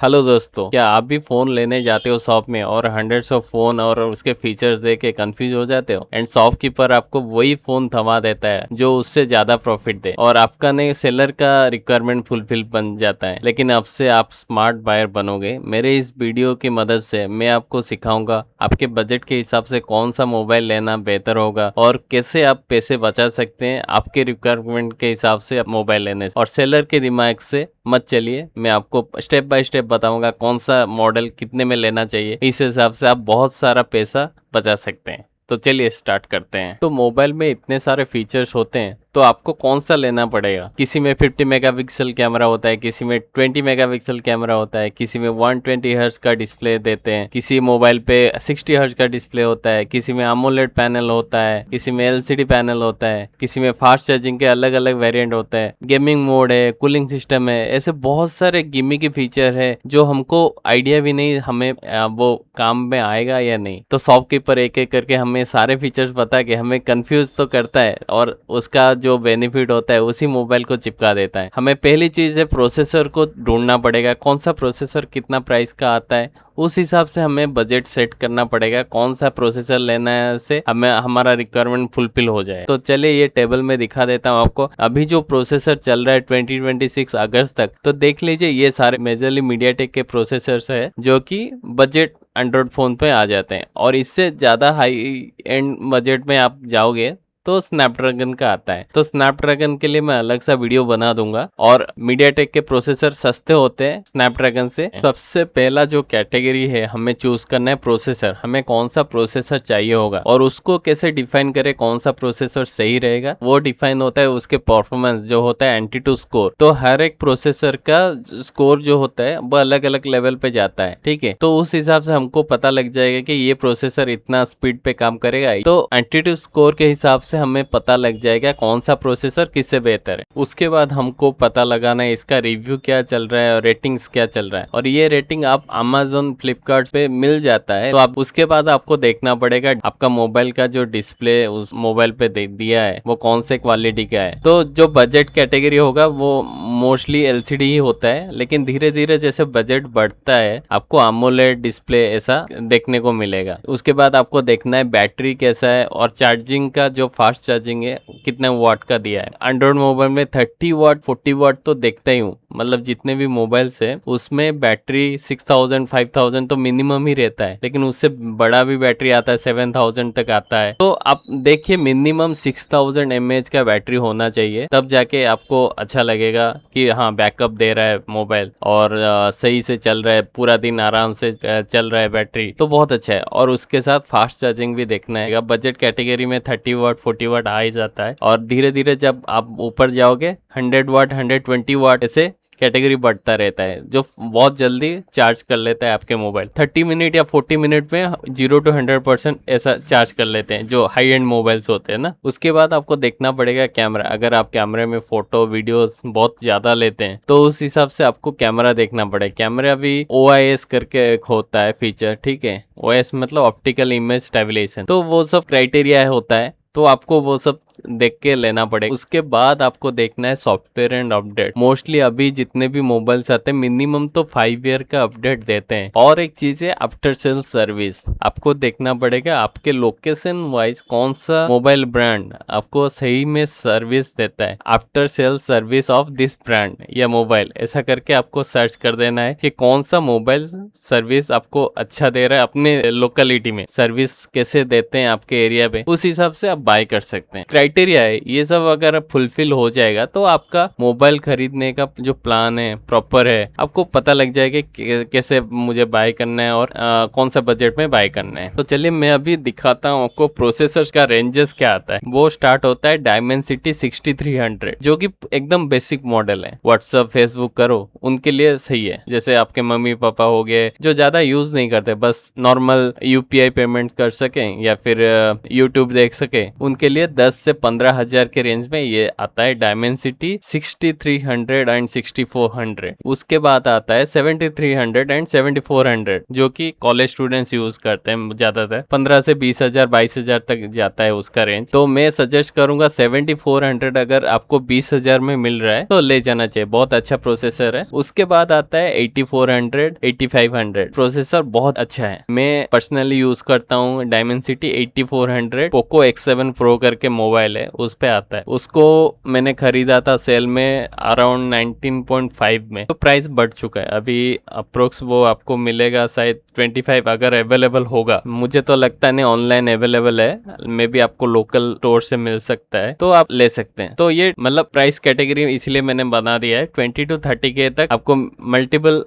Hello दोस्तों, क्या आप भी फोन लेने जाते हो शॉप में और हंड्रेड्स ऑफ फोन और उसके फीचर्स देख के कंफ्यूज हो जाते हो एंड शॉपकीपर आपको वही फोन थमा देता है जो उससे ज्यादा प्रॉफिट दे और आपका नहीं सेलर का रिक्वायरमेंट फुलफिल बन जाता है। लेकिन अब से आप स्मार्ट बायर बनोगे। मेरे इस वीडियो की मदद से मैं आपको सिखाऊंगा आपके बजट के हिसाब से कौन सा मोबाइल लेना बेहतर होगा और कैसे आप पैसे बचा सकते हैं आपके रिक्वायरमेंट के हिसाब से आप मोबाइल लेने से। और सेलर के दिमाग से मत चलिए, मैं आपको स्टेप बाय स्टेप बताऊंगा कौन सा मॉडल कितने में लेना चाहिए। इस हिसाब से आप बहुत सारा पैसा बचा सकते हैं। तो चलिए स्टार्ट करते हैं। तो मोबाइल में इतने सारे फीचर्स होते हैं तो आपको कौन सा लेना पड़ेगा। किसी में 50 मेगापिक्सल कैमरा होता है, किसी में 20 मेगापिक्सल कैमरा होता है, किसी में 120 हर्ट्ज का डिस्प्ले देते हैं, किसी मोबाइल पे 60 हर्ट्ज का डिस्प्ले होता है, किसी में AMOLED पैनल होता है, किसी में LCD पैनल होता है, किसी में फास्ट चार्जिंग के अलग अलग वेरिएंट होता है, गेमिंग मोड है, कूलिंग सिस्टम है। ऐसे बहुत सारे गिमिकी फीचर है जो हमको आइडिया भी नहीं हमें वो काम में आएगा या नहीं। तो शॉपकीपर एक एक करके हमें सारे फीचर्स बता के हमें कंफ्यूज तो करता है और उसका जो बेनिफिट होता है उसी मोबाइल को चिपका देता है। हमें पहली चीज है प्रोसेसर को ढूंढना पड़ेगा, कौन सा प्रोसेसर कितना प्राइस का आता है। उस हिसाब से हमें बजट सेट करना पड़ेगा कौन सा प्रोसेसर लेना है से हमें हमारा रिक्वायरमेंट फुलफिल हो जाए। तो चलिए ये टेबल में दिखा देता हूँ आपको। अभी जो प्रोसेसर चल रहा है 2026 अगस्त तक, तो देख लीजिए ये सारे मेजरली मीडियाटेक के प्रोसेसर्स है जो कि बजट एंड्रॉयड फोन पे आ जाते हैं। और इससे ज़्यादा हाई एंड बजट में आप जाओगे तो स्नैपड्रैगन का आता है। तो स्नैपड्रैगन के लिए मैं अलग सा वीडियो बना दूंगा। और मीडियाटेक के प्रोसेसर सस्ते होते हैं स्नैपड्रैगन से। सबसे पहला जो कैटेगरी है हमें चूज करना है प्रोसेसर, हमें कौन सा प्रोसेसर चाहिए होगा और उसको कैसे डिफाइन करें कौन सा प्रोसेसर सही रहेगा। वो डिफाइन होता है उसके परफॉर्मेंस जो होता है एंटीट्यूड स्कोर। तो हर एक प्रोसेसर का स्कोर जो होता है वो अलग अलग लेवल पे जाता है, ठीक है। तो उस हिसाब से हमको पता लग जाएगा कि ये प्रोसेसर इतना स्पीड पे काम करेगा। तो एंटीट्यूड स्कोर के हिसाब से हमें पता लग जाएगा कौन सा प्रोसेसर किससे बेहतर है। उसके बाद हमको पता लगाना है इसका रिव्यू क्या चल रहा है और रेटिंग्स क्या चल रहा है। और ये रेटिंग आप Amazon फ्लिपकार्ट पे मिल जाता है। तो आप उसके बाद आपको देखना पड़ेगा आपका मोबाइल का जो डिस्प्ले उस मोबाइल पे दिया है वो कौन से क्वालिटी का है। तो जो बजट कैटेगरी होगा वो मोस्टली LCD ही होता है, लेकिन धीरे धीरे जैसे बजट बढ़ता है आपको AMOLED डिस्प्ले ऐसा देखने को मिलेगा। उसके बाद आपको देखना है बैटरी कैसा है और चार्जिंग का जो फास्ट चार्जिंग है कितने वाट का दिया है। एंड्रॉइड मोबाइल में 30 वाट 40 वाट तो देखता ही हूँ, मतलब जितने भी मोबाइल्स है उसमें बैटरी 6000 5000 तो मिनिमम ही रहता है, लेकिन उससे बड़ा भी बैटरी आता है 7000 तक आता है। तो आप देखिए मिनिमम 6000 mAh का बैटरी होना चाहिए, तब जाके आपको अच्छा लगेगा कि हाँ बैकअप दे रहा है मोबाइल और सही से चल रहा है, पूरा दिन आराम से चल रहा है बैटरी, तो बहुत अच्छा है। और उसके साथ फास्ट चार्जिंग भी देखना है। बजट कैटेगरी में 30 वाट 40 वाट आ ही जाता है और धीरे धीरे जब आप ऊपर जाओगे 100 वाट 120 वाट ऐसे कैटेगरी बढ़ता रहता है जो बहुत जल्दी चार्ज कर लेता है आपके मोबाइल। 30 मिनट या 40 मिनट में 0 to 100% ऐसा चार्ज कर लेते हैं जो हाई एंड मोबाइल्स होते हैं ना। उसके बाद आपको देखना पड़ेगा कैमरा। अगर आप कैमरे में फोटो वीडियोस बहुत ज्यादा लेते हैं तो उस हिसाब से आपको कैमरा देखना पड़ेगा। कैमरा भी OIS करके एक होता है फीचर, ठीक है। OIS मतलब ऑप्टिकल इमेज स्टेबलाइजेशन। तो वो सब क्राइटेरिया होता है, तो आपको वो सब देख के लेना पड़ेगा। उसके बाद आपको देखना है सॉफ्टवेयर एंड अपडेट। मोस्टली अभी जितने भी मोबाइल्स आते हैं मिनिमम तो 5 ईयर का अपडेट देते हैं। और एक चीज है आफ्टर सेल सर्विस। आपको देखना पड़ेगा आपके लोकेशन वाइज कौन सा मोबाइल ब्रांड आपको सही में सर्विस देता है। After sale service of this brand या मोबाइल, ऐसा करके आपको सर्च कर देना है कि कौन सा मोबाइल सर्विस आपको अच्छा दे रहा है अपने लोकेलिटी में, सर्विस कैसे देते हैं आपके एरिया पे। उस हिसाब से आप बाय कर सकते हैं। क्राइटेरिया है ये सब, अगर फुलफिल हो जाएगा तो आपका मोबाइल खरीदने का जो प्लान है प्रॉपर है, आपको पता लग जाएगा कि कैसे मुझे बाय करना है और कौन सा बजट में बाय करना है। तो चलिए मैं अभी दिखाता हूँ आपको प्रोसेसर्स का रेंजेस क्या आता है। वो स्टार्ट होता है Dimensity 6300 जो कि एकदम बेसिक मॉडल है। व्हाट्सएप फेसबुक करो उनके लिए सही है। जैसे आपके मम्मी पापा हो गए जो ज्यादा यूज नहीं करते, बस नॉर्मल UPI पेमेंट कर सके या फिर यूट्यूब देख सके, उनके लिए 10 से 15,000 के रेंज में ये आता है डायमेंसिटी 6300 एंड 6400। उसके बाद आता है 7300 एंड 7400 जो कि कॉलेज स्टूडेंट्स यूज करते हैं ज्यादातर। 15 से 20,000 22,000 तक जाता है उसका रेंज। तो मैं सजेस्ट करूंगा 7400 अगर आपको 20,000 में मिल रहा है तो ले जाना चाहिए, बहुत अच्छा प्रोसेसर है। उसके बाद आता है 8400 8500। प्रोसेसर बहुत अच्छा है, मैं पर्सनली यूज करता हूँ डायमेंसिटी 8400। पोको X7 Pro करके मोबाइल है, उस पे आता है। उसको मैंने खरीदा था सेल में अराउंड 19.5 में। तो प्राइस बढ़ चुका है अभी, अप्रोक्स वो आपको मिलेगा शायद 25 अगर अवेलेबल होगा। मुझे तो लगता नहीं ऑनलाइन अवेलेबल है, मे बी आपको लोकल स्टोर से मिल सकता है, तो आप ले सकते हैं। तो ये मतलब प्राइस कैटेगरी इसलिए मैंने बना दिया है 20 to 30K तक आपको मल्टीपल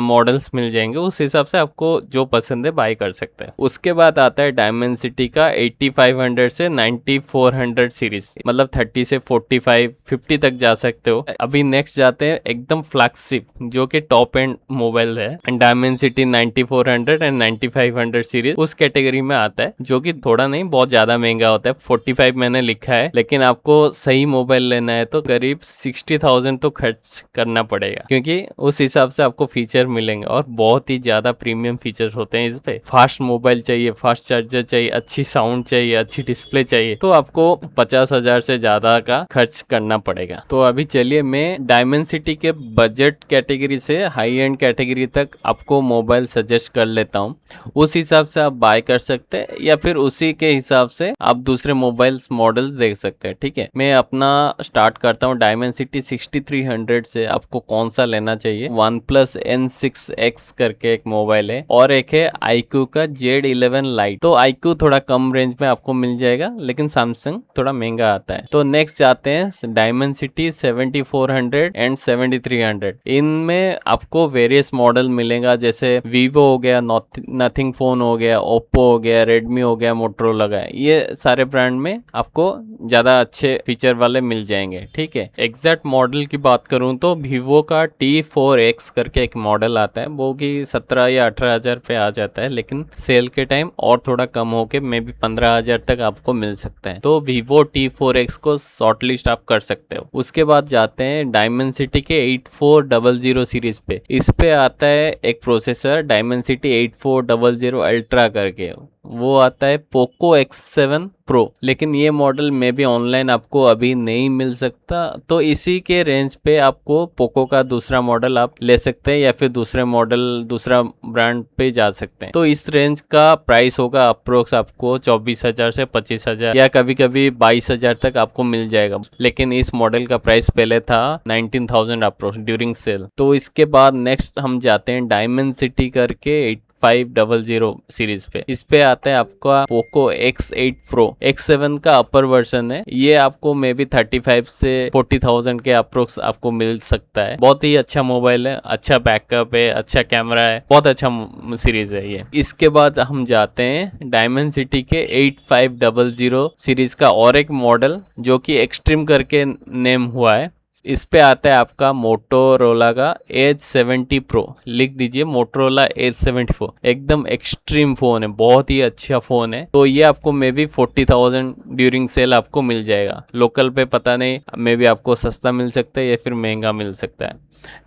मॉडल्स मिल जाएंगे, उस हिसाब से आपको जो पसंद है बाय कर सकते हैं। उसके बाद आता है डायमेंसिटी का 8500 से 9400 सीरीज, मतलब 30 से 45 50 तक जा सकते हो। अभी नेक्स्ट जाते हैं एकदम फ्लैगशिप जो कि टॉप एंड मोबाइल है, डायमेंसिटी 9400 एंड 9500 सीरीज उस कैटेगरी में आता है, जो कि थोड़ा नहीं बहुत ज्यादा महंगा होता है। 45 मैंने लिखा है, लेकिन आपको सही मोबाइल लेना है तो करीब 60,000 तो खर्च करना पड़ेगा, क्योंकि उस हिसाब से आपको फीचर मिलेंगे और बहुत ही ज्यादा प्रीमियम फीचर्स होते हैं इस पे। फास्ट मोबाइल चाहिए, फास्ट चार्जर चाहिए, अच्छी साउंड चाहिए, अच्छी डिस्प्ले चाहिए, तो आपको 50,000 से ज्यादा का खर्च करना पड़ेगा। तो अभी चलिए मैं डायमेंसिटी के बजट कैटेगरी से हाई एंड कैटेगरी तक आपको मोबाइल सजेस्ट कर लेता हूँ, उस हिसाब से आप बाय कर सकते हैं या फिर उसी के हिसाब से आप दूसरे मोबाइल मॉडल देख सकते हैं। ठीक है, मैं अपना स्टार्ट करता हूँ डायमेंसिटी 6300 से। आपको कौन सा लेना चाहिए? OnePlus N6X करके एक मोबाइल है और एक है iQOO का Z11 Lite। तो iQOO थोड़ा कम रेंज में आपको मिल जाएगा, लेकिन सैमसंग थोड़ा महंगा आता है। तो नेक्स्ट जाते हैं डायमेंसिटी 7400 एंड 7300। इनमें आपको वेरियस मॉडल मिलेगा, जैसे वीवो हो गया, नथिंग फोन हो गया, ओप्पो हो गया, रेडमी हो गया, मोटरोला है। ये सारे ब्रांड में आपको ज्यादा अच्छे फीचर वाले मिल जाएंगे। ठीक है, एग्जैक्ट मॉडल की बात करूं तो वीवो का T4X करके एक मॉडल आता है, वो कि 17 या 18,000 पे आ जाता है, लेकिन सेल के टाइम और थोड़ा कम होके मे भी 15,000 तक आपको मिल सकता है। तो वीवो T4X को शॉर्ट लिस्ट आप कर सकते हो। उसके बाद जाते हैं डायमेंसिटी के 8400 सीरीज पे। इस पे आता है एक प्रोसेसर डायमेंसिटी 8400 अल्ट्रा करके, वो आता है पोको X7 Pro, लेकिन ये मॉडल में भी ऑनलाइन आपको अभी नहीं मिल सकता। तो इसी के रेंज पे आपको पोको का दूसरा मॉडल आप ले सकते हैं या फिर दूसरे मॉडल दूसरा ब्रांड पे जा सकते हैं। तो इस रेंज का प्राइस होगा अप्रोक्स आपको 24,000 से 25,000 या कभी कभी 22,000 तक आपको मिल जाएगा, लेकिन इस मॉडल का प्राइस पहले था 19,000 अप्रोक्स ड्यूरिंग सेल। तो इसके बाद नेक्स्ट हम जाते हैं डायमेंसिटी करके 8500 सीरीज पे। इस पे आता है आपका पोको X8 Pro। X7 का अपर वर्जन है, ये आपको मे बी 35 से 40,000 के अप्रोक्स आपको मिल सकता है। बहुत ही अच्छा मोबाइल है, अच्छा बैकअप है, अच्छा कैमरा है, बहुत अच्छा सीरीज है ये। इसके बाद हम जाते हैं डायमेंसिटी के 8500 सीरीज का और एक मॉडल जो कि एक्सट्रीम करके नेम हुआ है। इस पे आता है आपका मोटोरोला का Edge 70 Pro। लिख दीजिए मोटोरोला Edge 74, एकदम एक्सट्रीम फोन है, बहुत ही अच्छा फोन है। तो ये आपको मे बी 40,000 ड्यूरिंग सेल आपको मिल जाएगा। लोकल पे पता नहीं, मे बी आपको सस्ता मिल सकता है या फिर महंगा मिल सकता है।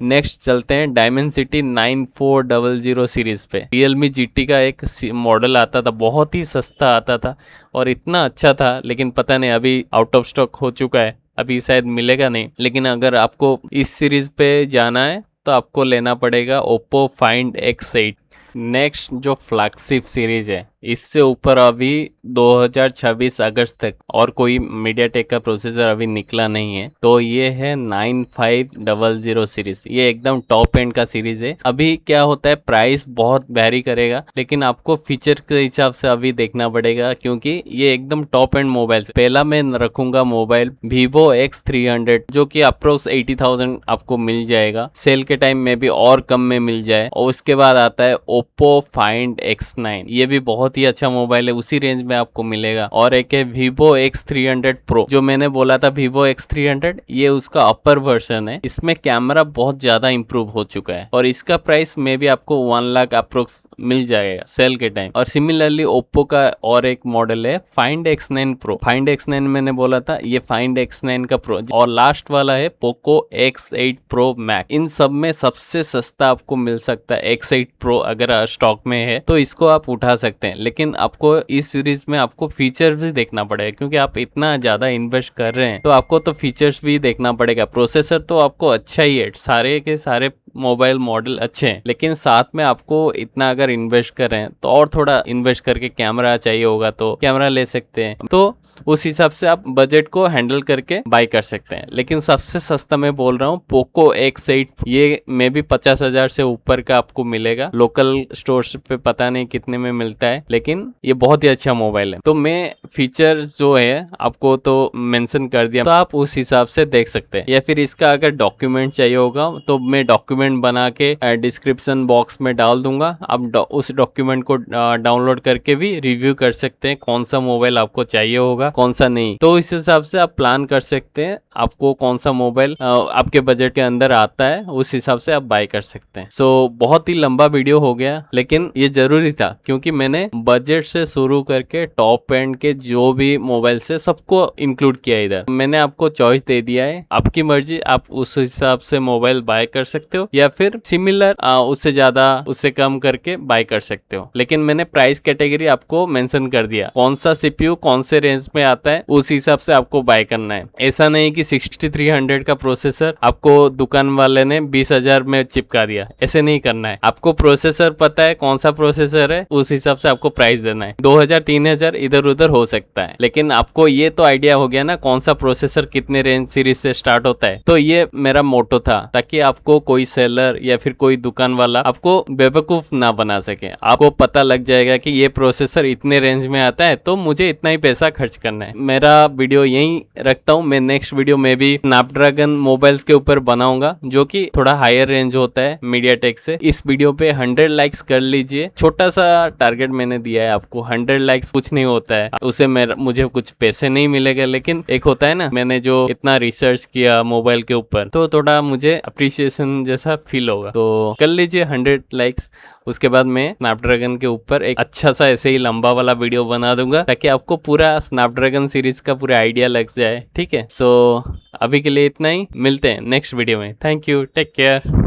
नेक्स्ट चलते हैं डायमेंसिटी 9400 सीरीज पे। Realme GT का एक मॉडल आता था, बहुत ही सस्ता आता था और इतना अच्छा था, लेकिन पता नहीं अभी आउट ऑफ स्टॉक हो चुका है, अभी शायद मिलेगा नहीं। लेकिन अगर आपको इस सीरीज पे जाना है तो आपको लेना पड़ेगा Oppo Find X8। नेक्स्ट जो फ्लैगशिप सीरीज है, इससे ऊपर अभी 2026 अगस्त तक और कोई मीडियाटेक का प्रोसेसर अभी निकला नहीं है। तो ये है 9500 सीरीज, ये एकदम टॉप एंड का सीरीज है। अभी क्या होता है, प्राइस बहुत वैरी करेगा, लेकिन आपको फीचर के हिसाब से अभी देखना पड़ेगा, क्योंकि ये एकदम टॉप एंड मोबाइल। पहला मैं रखूंगा मोबाइल Vivo X300 जो कि अप्रोक्स 80,000 आपको मिल जाएगा, सेल के टाइम में भी और कम में मिल जाए। और उसके बाद आता है Oppo Find X9, ये भी बहुत ही अच्छा मोबाइल है, उसी रेंज में आपको मिलेगा। और एक है Vivo X300 Pro, जो मैंने बोला था Vivo X300, ये उसका अपर वर्जन है। इसमें कैमरा बहुत ज्यादा इंप्रूव हो चुका है और इसका प्राइस में भी आपको 1 लाख अप्रोक्स मिल जाएगा सेल के टाइम। और सिमिलरली Oppo का और एक मॉडल है Find X9 Pro। Find X9 मैंने बोला था, ये Find X9 का Pro। और लास्ट वाला है Poco X8 Pro Max। इन सब में सबसे सस्ता आपको मिल सकता है X8 Pro, अगर स्टॉक में है तो इसको आप उठा सकते हैं। लेकिन आपको इस सीरीज में आपको फीचर्स भी देखना पड़ेगा, क्योंकि आप इतना ज्यादा इन्वेस्ट कर रहे हैं तो आपको तो फीचर्स भी देखना पड़ेगा। प्रोसेसर तो आपको अच्छा ही है, सारे के सारे मोबाइल मॉडल अच्छे हैं, लेकिन साथ में आपको इतना अगर इन्वेस्ट कर रहे हैं तो और थोड़ा इन्वेस्ट करके कैमरा चाहिए होगा तो कैमरा ले सकते हैं। तो उस हिसाब से आप बजट को हैंडल करके बाय कर सकते हैं। लेकिन सबसे सस्ता मैं बोल रहा हूँ Poco X8, ये में भी 50,000 से ऊपर का आपको मिलेगा। लोकल स्टोर्स पे पता नहीं कितने में मिलता है, लेकिन ये बहुत ही अच्छा मोबाइल है। तो मैं फीचर्स जो है आपको तो मेंशन कर दिया, तो आप उस हिसाब से देख सकते हैं। या फिर इसका अगर डॉक्यूमेंट चाहिए होगा तो मैं डॉक्यूमेंट बना के डिस्क्रिप्शन बॉक्स में डाल दूंगा। आप उस डॉक्यूमेंट को डाउनलोड करके भी रिव्यू कर सकते हैं, कौन सा मोबाइल आपको चाहिए होगा कौन सा नहीं। तो इस हिसाब से आप प्लान कर सकते हैं आपको कौन सा मोबाइल आपके बजट के अंदर आता है, उस हिसाब से आप बाय कर सकते हैं। सो बहुत ही लंबा वीडियो हो गया, लेकिन ये जरूरी था क्योंकि मैंने बजट से शुरू करके टॉप एंड के जो भी मोबाइल से सबको इंक्लूड किया इधर। मैंने आपको चॉइस दे दिया है, आपकी मर्जी, आप उस हिसाब से मोबाइल बाय कर सकते हो या फिर सिमिलर उससे ज्यादा उससे कम करके बाय कर सकते हो। लेकिन मैंने प्राइस कैटेगरी आपको मेंशन कर दिया, कौन सा सीपीयू कौन से रेंज में आता है उस हिसाब से आपको बाय करना है। ऐसा नहीं कि 6300 का प्रोसेसर आपको दुकान वाले ने 20,000 में चिपका दिया, ऐसे नहीं करना है। आपको प्रोसेसर पता है कौन सा प्रोसेसर है, उस हिसाब से आपको प्राइस देना है। 2000-3000 इधर उधर हो सकता है, लेकिन आपको ये तो आइडिया हो गया ना कौन सा प्रोसेसर कितने रेंज सीरीज से स्टार्ट होता है। तो ये मेरा मोटो था, ताकि आपको कोई सेलर या फिर कोई दुकान वाला आपको बेवकूफ ना बना सके। आपको पता लग जाएगा कि ये प्रोसेसर इतने रेंज में आता है तो मुझे इतना ही पैसा खर्च करना है। मेरा वीडियो यही रखता हूँ, मैं नेक्स्ट वीडियो में भी स्नैपड्रैगन मोबाइल्स के ऊपर बनाऊंगा जो कि थोड़ा हायर रेंज होता है मीडियाटेक से। इस वीडियो पे 100 लाइक्स कर लीजिए, छोटा सा टारगेट मैंने दिया है आपको। 100 लाइक्स कुछ नहीं होता है, उसे मुझे कुछ पैसे नहीं मिलेगा, लेकिन एक होता है ना मैंने जो इतना रिसर्च किया मोबाइल के ऊपर, तो थोड़ा मुझे अप्रिसिएशन जैसा फील होगा। तो कर लीजिए 100 लाइक्स, उसके बाद मैं स्नैपड्रैगन के ऊपर एक अच्छा सा ऐसे ही लंबा वाला वीडियो बना दूंगा ताकि आपको पूरा स्नैपड्रैगन सीरीज का पूरा आइडिया लग जाए। ठीक है, सो अभी के लिए इतना ही, मिलते हैं नेक्स्ट वीडियो में। Thank you, take care.